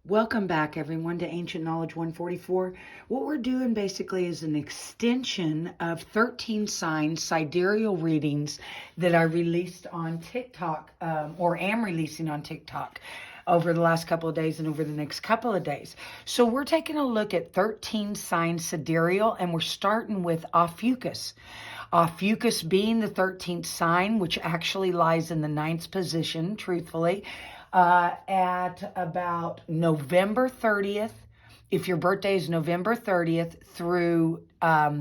Welcome back, everyone, to Ancient Knowledge 144. What we're doing basically is an extension of 13 signs sidereal readings that I released on TikTok, or am releasing on TikTok over the last couple of days and over the next couple of days. So we're taking a look at 13 signs sidereal, and we're starting with Ophiuchus. Ophiuchus being the 13th sign, which actually lies in the 9th position, truthfully, at about November 30th, if your birthday is November 30th through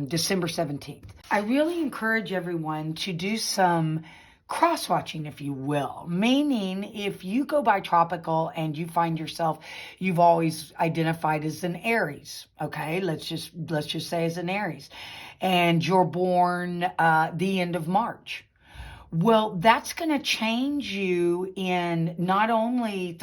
December 17th. I really encourage everyone to do some cross-watching, if you will, meaning if you go by tropical and you find yourself, you've always identified as an Aries, okay, let's just say as an Aries, and you're born the end of March. Well, that's going to change you in not only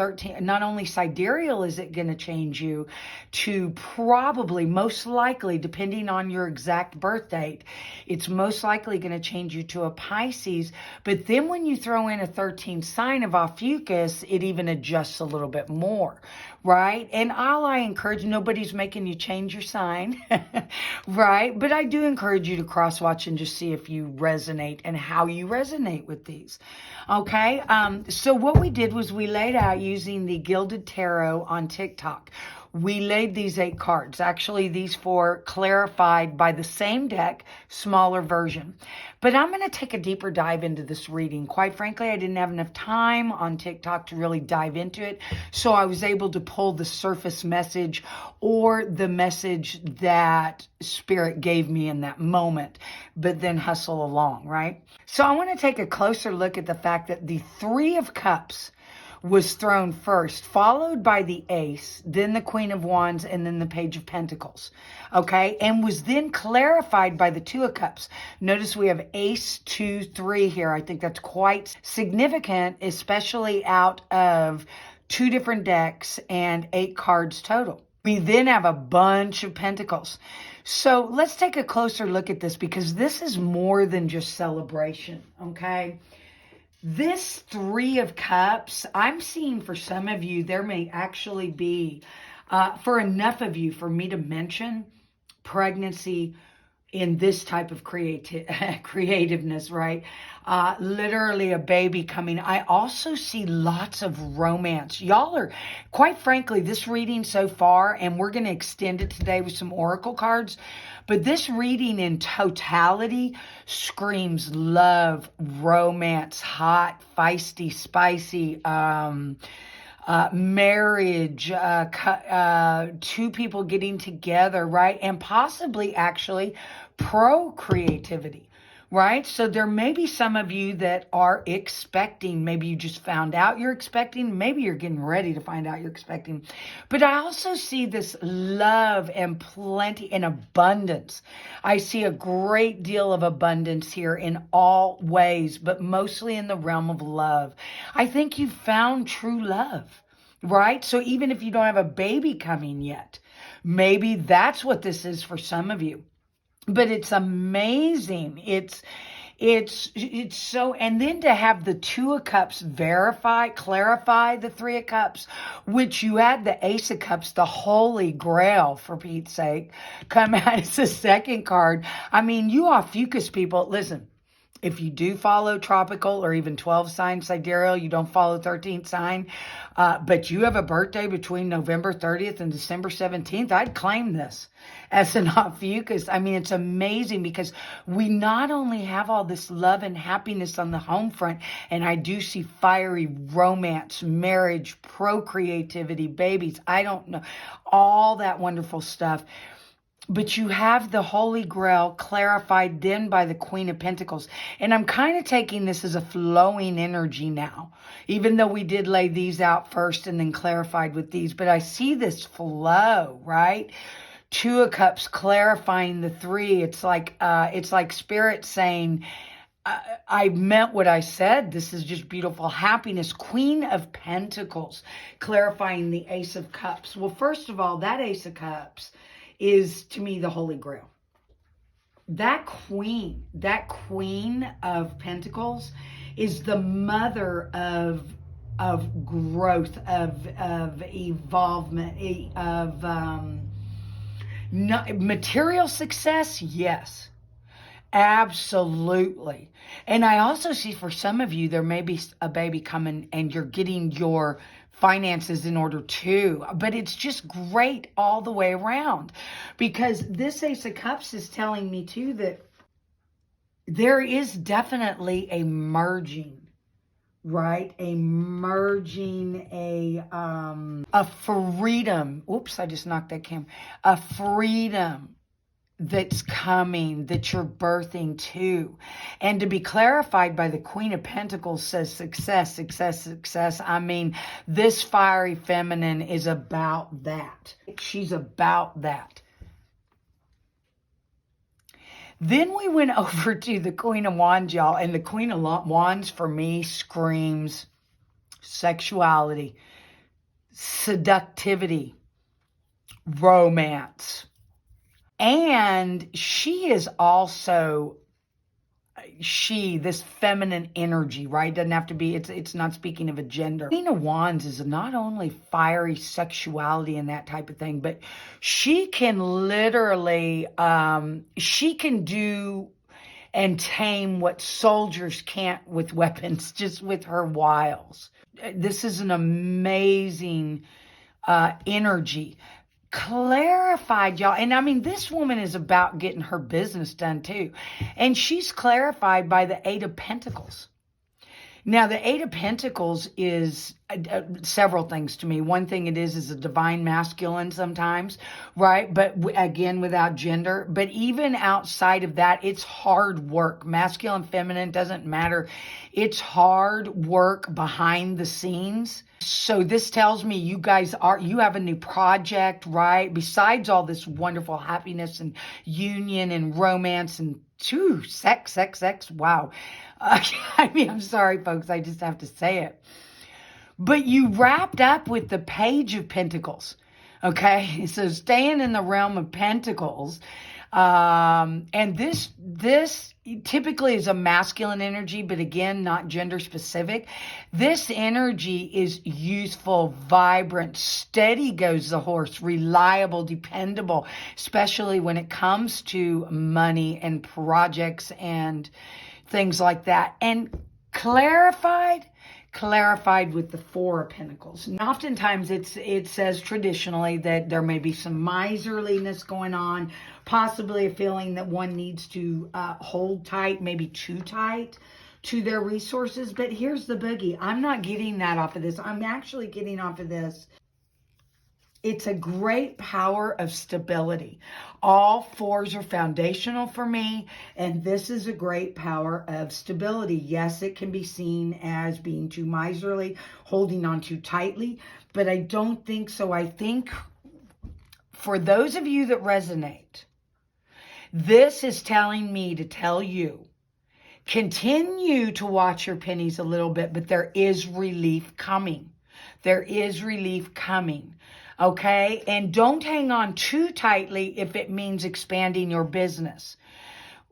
sidereal is it going to change you to probably, most likely, depending on your exact birth date, it's most likely going to change you to a Pisces. But then when you throw in a 13th sign of Ophiuchus, it even adjusts a little bit more, right? And all I encourage, nobody's making you change your sign, right? But I do encourage you to cross-watch and just see if you resonate and how you resonate with these. Okay, so what we did was we laid out using the Gilded Tarot on TikTok. We laid these 8 cards. Actually, these 4 clarified by the same deck, smaller version. But I'm going to take a deeper dive into this reading. Quite frankly, I didn't have enough time on TikTok to really dive into it. So I was able to pull the surface message or the message that Spirit gave me in that moment, but then hustle along, right? So I want to take a closer look at the fact that the 3 of Cups was thrown first, followed by the Ace, then the Queen of Wands, and then the Page of Pentacles, okay? And was then clarified by the 2 of Cups. Notice we have Ace, 2, 3 here. I think that's quite significant, especially out of 2 different decks and 8 cards total. We then have a bunch of Pentacles. So let's take a closer look at this because this is more than just celebration, okay? This 3 of Cups, I'm seeing for some of you, there may actually be, for enough of you, for me to mention pregnancy in this type of creativeness, right? Literally a baby coming. I also see lots of romance. Y'all are, quite frankly, this reading so far, and we're going to extend it today with some oracle cards, but this reading in totality screams love, romance, hot, feisty, spicy, marriage, 2 people getting together, right? And possibly actually procreativity, right? So there may be some of you that are expecting. Maybe you just found out you're expecting. Maybe you're getting ready to find out you're expecting. But I also see this love and plenty and abundance. I see a great deal of abundance here in all ways, but mostly in the realm of love. I think you found true love, right? So even if you don't have a baby coming yet, maybe that's what this is for some of you. But it's amazing. It's so, and then to have the 2 of Cups clarify the 3 of Cups, which you had the Ace of Cups, the Holy Grail, for Pete's sake, come out as the second card. I mean, you Ophiuchus people, listen. If you do follow tropical or even 12 sign sidereal, you don't follow 13th sign, but you have a birthday between November 30th and December 17th, I'd claim this as an Ophiuchus. I mean, it's amazing because we not only have all this love and happiness on the home front, and I do see fiery romance, marriage, procreativity, babies, I don't know, all that wonderful stuff. But you have the Holy Grail clarified then by the Queen of Pentacles. And I'm kind of taking this as a flowing energy now, even though we did lay these out first and then clarified with these. But I see this flow, right? 2 of Cups clarifying the 3. It's like Spirit saying, I meant what I said. This is just beautiful happiness. Queen of Pentacles clarifying the Ace of Cups. Well, first of all, that Ace of Cups is to me the Holy Grail. That queen of Pentacles is the mother of of growth, of evolvement, of material success. Yes, absolutely. And I also see for some of you, there may be a baby coming and you're getting your finances in order too. But it's just great all the way around, because this Ace of Cups is telling me too that there is definitely a merging, right? A merging, a freedom. Oops, I just knocked that camera. A freedom that's coming, that you're birthing too. And to be clarified by the Queen of Pentacles says success, success, success. I mean, this fiery feminine is about that. She's about that. Then we went over to the Queen of Wands, y'all. And the Queen of Wands for me screams sexuality, seductivity, romance. And she is also, this feminine energy, right? Doesn't have to be, it's not speaking of a gender. Queen of Wands is not only fiery sexuality and that type of thing, but she can literally, she can do and tame what soldiers can't with weapons, just with her wiles. This is an amazing energy. Clarified, y'all. And I mean, this woman is about getting her business done too. And she's clarified by the Eight of Pentacles. Now, the Eight of Pentacles is several things to me. One thing it is a divine masculine sometimes, right? But again, without gender. But even outside of that, it's hard work. Masculine, feminine, doesn't matter. It's hard work behind the scenes. So this tells me you guys you have a new project, right? Besides all this wonderful happiness and union and romance and sex. Wow. I mean, I'm sorry, folks. I just have to say it. But you wrapped up with the Page of Pentacles. Okay. So staying in the realm of Pentacles. And this typically is a masculine energy, but again, not gender specific. This energy is useful, vibrant, steady goes the horse, reliable, dependable, especially when it comes to money and projects and things like that. And clarified with the Four of Pentacles. And oftentimes it says traditionally that there may be some miserliness going on, possibly a feeling that one needs to hold tight, maybe too tight to their resources. But here's the boogie. I'm not getting that off of this. I'm actually getting off of this. It's a great power of stability. All fours are foundational for me, and this is a great power of stability. Yes, it can be seen as being too miserly, holding on too tightly, but I don't think so. I think for those of you that resonate, this is telling me to tell you, continue to watch your pennies a little bit, but there is relief coming. There is relief coming. Okay, and don't hang on too tightly if it means expanding your business.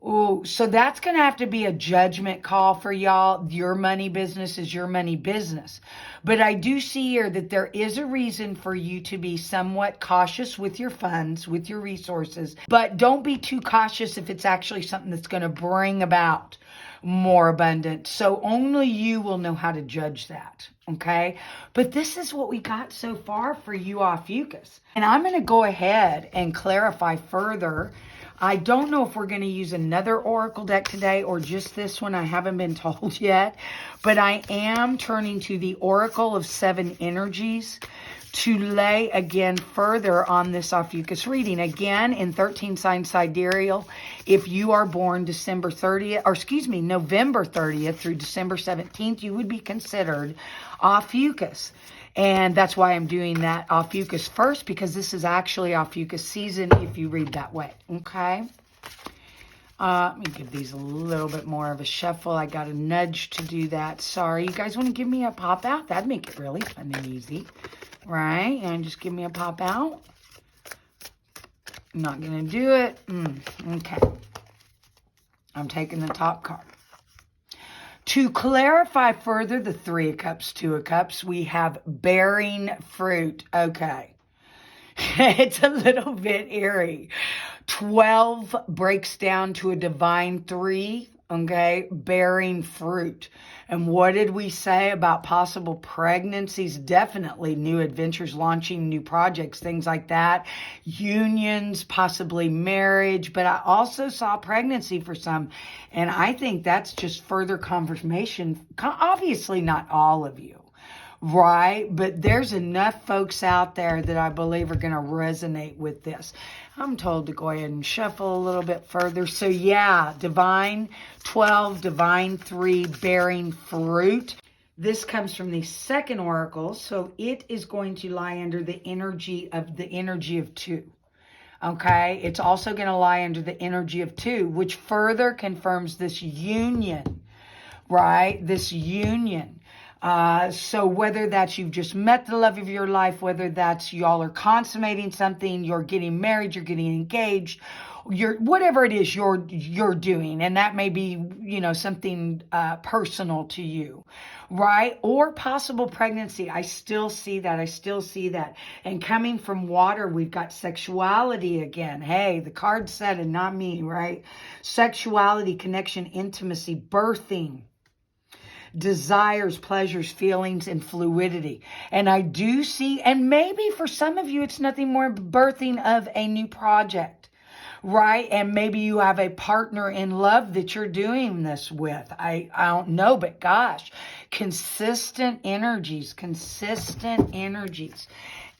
Ooh, so that's going to have to be a judgment call for y'all. Your money business is your money business. But I do see here that there is a reason for you to be somewhat cautious with your funds, with your resources. But don't be too cautious if it's actually something that's going to bring about more abundance. So only you will know how to judge that. Okay. But this is what we got so far for you, Ophiuchus. And I'm going to go ahead and clarify further. I don't know if we're going to use another oracle deck today or just this one. I haven't been told yet. But I am turning to the Oracle of Seven Energies to lay again further on this Ophiuchus reading. Again, in 13 sign sidereal, if you are born November 30th through December 17th, you would be considered Ophiuchus. And that's why I'm doing that Ophiuchus first, because this is actually Ophiuchus season if you read that way. Okay. Let me give these a little bit more of a shuffle. I got a nudge to do that. Sorry. You guys want to give me a pop out? That'd make it really fun and easy. Right? And just give me a pop out. I'm not going to do it. Okay. I'm taking the top card. To clarify further, the 3 of Cups, 2 of Cups, we have bearing fruit. Okay. It's a little bit eerie. 12 breaks down to a divine 3, okay, bearing fruit. And what did we say about possible pregnancies? Definitely new adventures, launching new projects, things like that. Unions, possibly marriage. But I also saw pregnancy for some. And I think that's just further confirmation. Obviously not all of you. Right? But there's enough folks out there that I believe are going to resonate with this. I'm told to go ahead and shuffle a little bit further. So yeah, divine 12, divine 3, bearing fruit. This comes from the second oracle. So it is going to lie under the energy of 2. Okay. It's also going to lie under the energy of 2, which further confirms this union, right? This union. So whether that's you've just met the love of your life, whether that's y'all are consummating something, you're getting married, you're getting engaged, whatever it is you're doing, and that may be, you know, something personal to you, right? Or possible pregnancy. I still see that. And coming from water, we've got sexuality again. Hey, the card said and not me, right? Sexuality, connection, intimacy, birthing. Desires, pleasures, feelings, and fluidity. And I do see, and maybe for some of you, it's nothing more birthing of a new project, right? And maybe you have a partner in love that you're doing this with. I don't know, but gosh, consistent energies.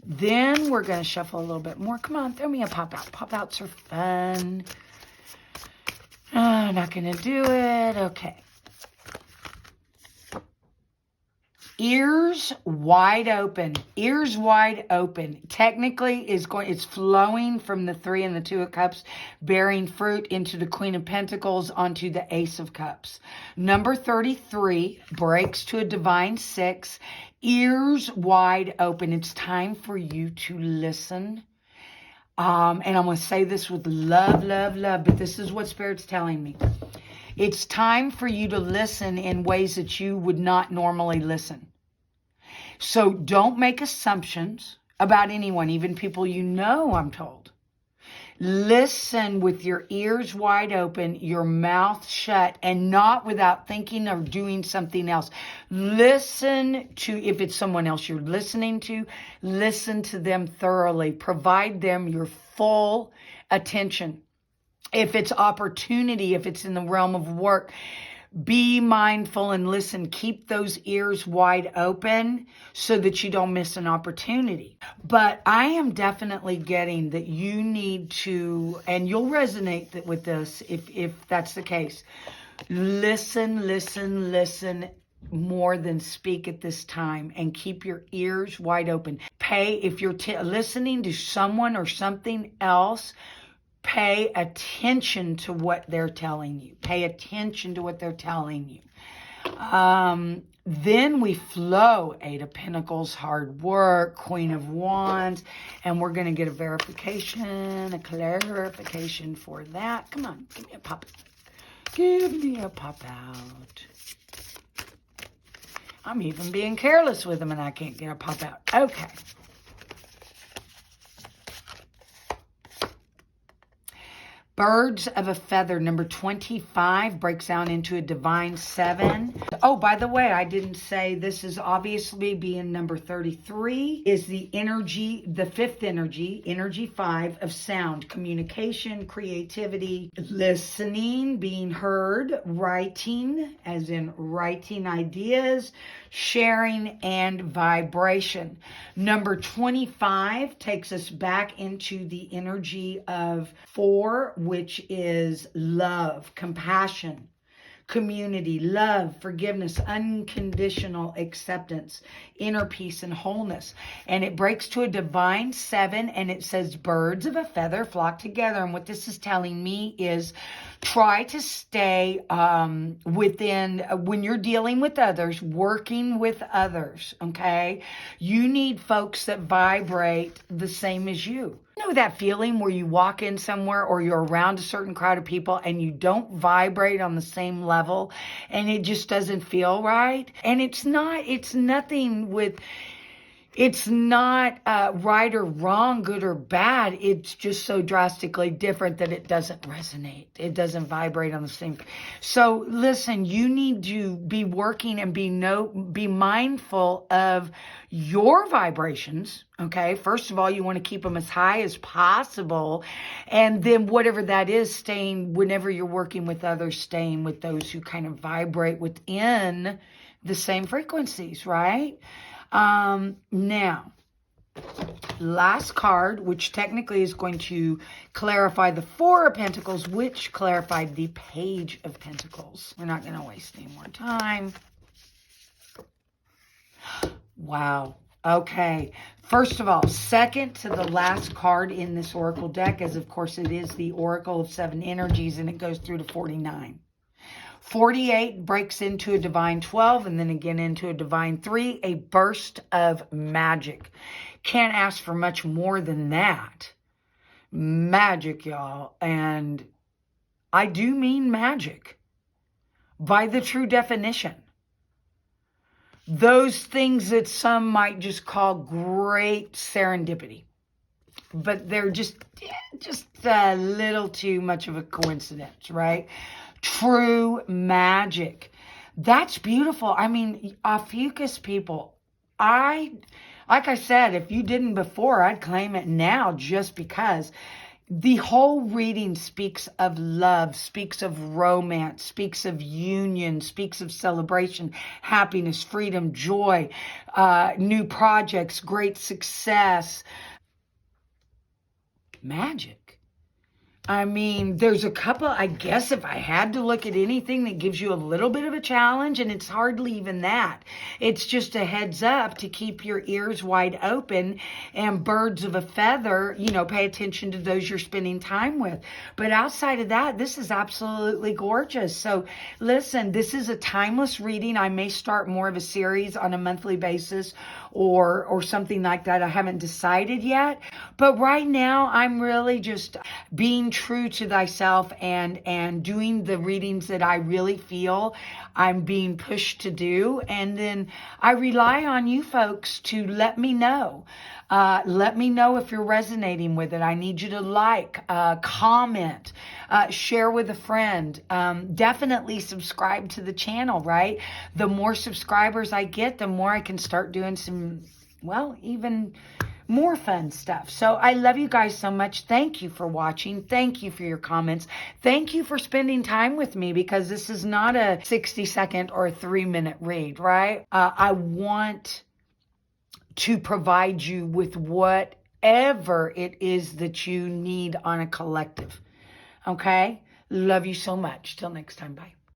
Then we're going to shuffle a little bit more. Come on, throw me a pop-out. Pop-outs are fun. Not going to do it. Okay. Ears wide open. Technically it's flowing from the 3 and the 2 of Cups, bearing fruit into the Queen of Pentacles onto the Ace of Cups. Number 33 breaks to a divine 6. Ears wide open. It's time for you to listen. And I'm going to say this with love, but this is what Spirit's telling me. It's time for you to listen in ways that you would not normally listen. So don't make assumptions about anyone, even people you know, I'm told. Listen with your ears wide open, your mouth shut, and not without thinking or doing something else. Listen to, if it's someone else you're listening to, listen to them thoroughly. Provide them your full attention. If it's opportunity, if it's in the realm of work, be mindful and listen. Keep those ears wide open so that you don't miss an opportunity. But I am definitely getting that you need to, and you'll resonate with this if that's the case. Listen more than speak at this time, and keep your ears wide open. If you're listening to someone or something else, pay attention to what they're telling you. Then we flow. 8 of Pentacles, hard work, Queen of Wands, and we're going to get a clarification for that. Come on, give me a pop. Give me a pop out. I'm even being careless with them and I can't get a pop out. Okay. Birds of a feather, number 25, breaks down into a divine 7. Oh, by the way, I didn't say this is obviously being number 33, is the energy, the 5th energy, energy 5 of sound, communication, creativity, listening, being heard, writing, as in writing ideas, sharing, and vibration. Number 25 takes us back into the energy of 4, which is love, compassion, community, love, forgiveness, unconditional acceptance, inner peace and wholeness. And it breaks to a divine 7, and it says birds of a feather flock together. And what this is telling me is try to stay within, when you're dealing with others, working with others, okay? You need folks that vibrate the same as you. Know that feeling where you walk in somewhere or you're around a certain crowd of people and you don't vibrate on the same level and it just doesn't feel right? And it's not right or wrong, good or bad. It's just so drastically different that it doesn't resonate. It doesn't vibrate on the same. So listen, you need to be working and be mindful of your vibrations. Okay. First of all, you want to keep them as high as possible. And then whatever that is, staying, whenever you're working with others, staying with those who kind of vibrate within the same frequencies, right? Now, last card, which technically is going to clarify the Four of Pentacles, which clarified the Page of Pentacles. We're not going to waste any more time. Wow. Okay. First of all, second to the last card in this Oracle deck, as of course it is the Oracle of Seven Energies, and it goes through to 49. 48 breaks into a divine 12 and then again into a divine 3, a burst of magic. Can't ask for much more than that. Magic, y'all. And I do mean magic by the true definition. Those things that some might just call great serendipity. But they're just a little too much of a coincidence, right? True magic. That's beautiful. I mean, Ophiuchus people, like I said, if you didn't before, I'd claim it now just because the whole reading speaks of love, speaks of romance, speaks of union, speaks of celebration, happiness, freedom, joy, new projects, great success, magic. I mean, there's a couple, I guess if I had to look at anything that gives you a little bit of a challenge, and it's hardly even that. It's just a heads up to keep your ears wide open and birds of a feather, you know, pay attention to those you're spending time with. But outside of that, this is absolutely gorgeous. So listen, this is a timeless reading. I may start more of a series on a monthly basis or something like that. I haven't decided yet. But right now, I'm really just being true to thyself and doing the readings that I really feel I'm being pushed to do. And then I rely on you folks to let me know. Let me know if you're resonating with it. I need you to like, comment, share with a friend. Definitely subscribe to the channel, right? The more subscribers I get, the more I can start doing some, well, even more fun stuff. So I love you guys so much. Thank you for watching. Thank you for your comments. Thank you for spending time with me, because this is not a 60-second or a 3-minute read, right? I want to provide you with whatever it is that you need on a collective. Okay? Love you so much. Till next time. Bye.